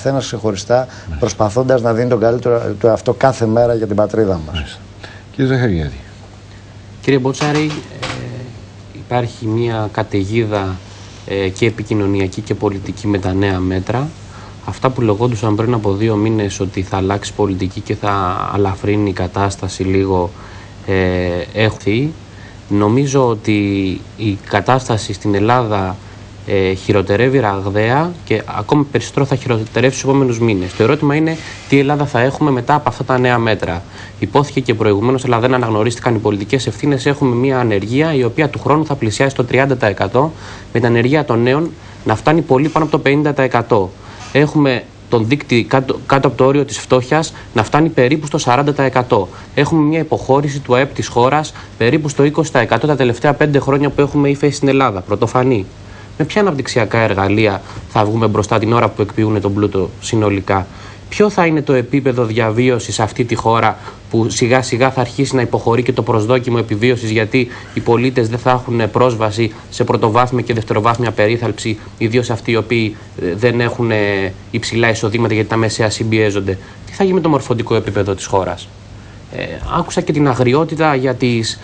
καθένας ξεχωριστά, προσπαθώντας να δίνει τον καλύτερο του εαυτό κάθε μέρα για την πατρίδα μας. Κύριε Ζαχαριάδη. Κύριε Μπότσαρη, υπάρχει μια καταιγίδα και επικοινωνιακή και πολιτική με τα νέα μέτρα. Αυτά που λεγόντουσαν πριν από 2 μήνες ότι θα αλλάξει πολιτική και θα αλαφρύνει η κατάσταση λίγο έχουν. Νομίζω ότι η κατάσταση στην Ελλάδα χειροτερεύει ραγδαία και ακόμη περισσότερο θα χειροτερεύσει στους επόμενους μήνες. Το ερώτημα είναι τι Ελλάδα θα έχουμε μετά από αυτά τα νέα μέτρα. Υπόθηκε και προηγουμένως, αλλά δεν αναγνωρίστηκαν οι πολιτικές ευθύνες. Έχουμε μια ανεργία η οποία του χρόνου θα πλησιάσει στο 30%, με την ανεργία των νέων να φτάνει πολύ πάνω από το 50%. Έχουμε τον δείκτη κάτω από το όριο της φτώχειας να φτάνει περίπου στο 40%. Έχουμε μια υποχώρηση του ΑΕΠ της χώρας περίπου στο 20% τα τελευταία 5 χρόνια που έχουμε ύφεση στην Ελλάδα. Πρωτοφανή. Με ποια αναπτυξιακά εργαλεία θα βγούμε μπροστά την ώρα που εκποιούν τον πλούτο συνολικά? Ποιο θα είναι το επίπεδο διαβίωσης σε αυτή τη χώρα που σιγά σιγά θα αρχίσει να υποχωρεί και το προσδόκιμο επιβίωσης, γιατί οι πολίτες δεν θα έχουν πρόσβαση σε πρωτοβάθμια και δευτεροβάθμια περίθαλψη, ιδίως αυτοί οι οποίοι δεν έχουν υψηλά εισοδήματα γιατί τα μεσαία συμπιέζονται? Τι θα γίνει με το μορφωτικό επίπεδο της χώρας? Άκουσα και την αγριότητα για τις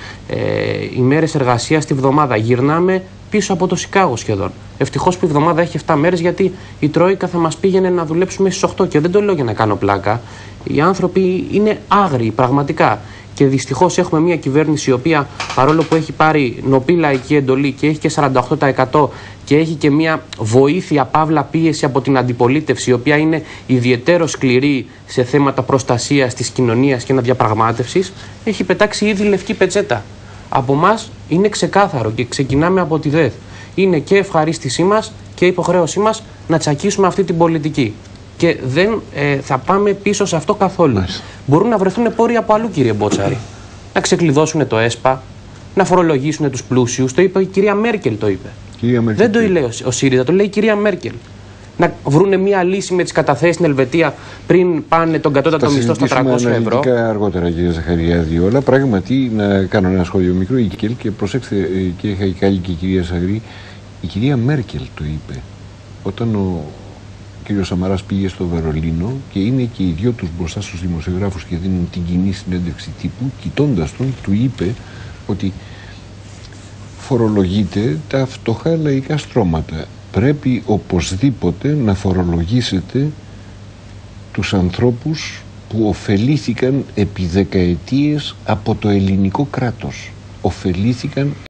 ημέρες εργασίας τη βδομάδα. Γυρνάμε πίσω από το Σικάγο σχεδόν. Ευτυχώς που η εβδομάδα έχει 7 μέρες, γιατί η Τρόικα θα μας πήγαινε να δουλέψουμε στις 8 και δεν το λέω για να κάνω πλάκα. Οι άνθρωποι είναι άγριοι πραγματικά. Και δυστυχώς έχουμε μια κυβέρνηση η οποία, παρόλο που έχει πάρει νοπή λαϊκή εντολή και έχει και 48% και έχει και μια βοήθεια παύλα πίεση από την αντιπολίτευση, η οποία είναι ιδιαιτέρως σκληρή σε θέματα προστασίας της κοινωνίας και αναδιαπραγμάτευσης, έχει πετάξει ήδη λευκή πετσέτα. Από εμάς είναι ξεκάθαρο και ξεκινάμε από τη ΔΕΘ. Είναι και ευχαρίστησή μας και υποχρέωσή μας να τσακίσουμε αυτή την πολιτική. Και δεν θα πάμε πίσω σε αυτό καθόλου. Μπορούν να βρεθούν πόροι από αλλού, κύριε Μπότσαρη. Να ξεκλειδώσουν το ΕΣΠΑ, να φορολογήσουν τους πλούσιους. Το είπε η κυρία Μέρκελ. Το είπε. Δεν το λέει ο ΣΥΡΙΖΑ, το λέει η κυρία Μέρκελ. Να βρούνε μια λύση με τις καταθέσεις στην Ελβετία πριν πάνε τον κατώτατο μισθό στα 300 ευρώ. Θα αργότερα, κύριε Ζαχαριάδη, όλα. Πράγματι, να κάνω ένα σχόλιο μικρό. Και προσέξτε, κύριε Χαϊκάλη και η κυρία Σαγρή, η κυρία Μέρκελ το είπε όταν ο κύριος Σαμαράς πήγε στο Βερολίνο και είναι και οι δυο τους μπροστά στους δημοσιογράφους και δίνουν την κοινή συνέντευξη τύπου. Κοιτώντας τον, του είπε ότι φορολογείτε τα φτωχά λαϊκά στρώματα. Πρέπει οπωσδήποτε να φορολογήσετε τους ανθρώπους που ωφελήθηκαν επί δεκαετίες από το ελληνικό κράτος. Ωφελήθηκαν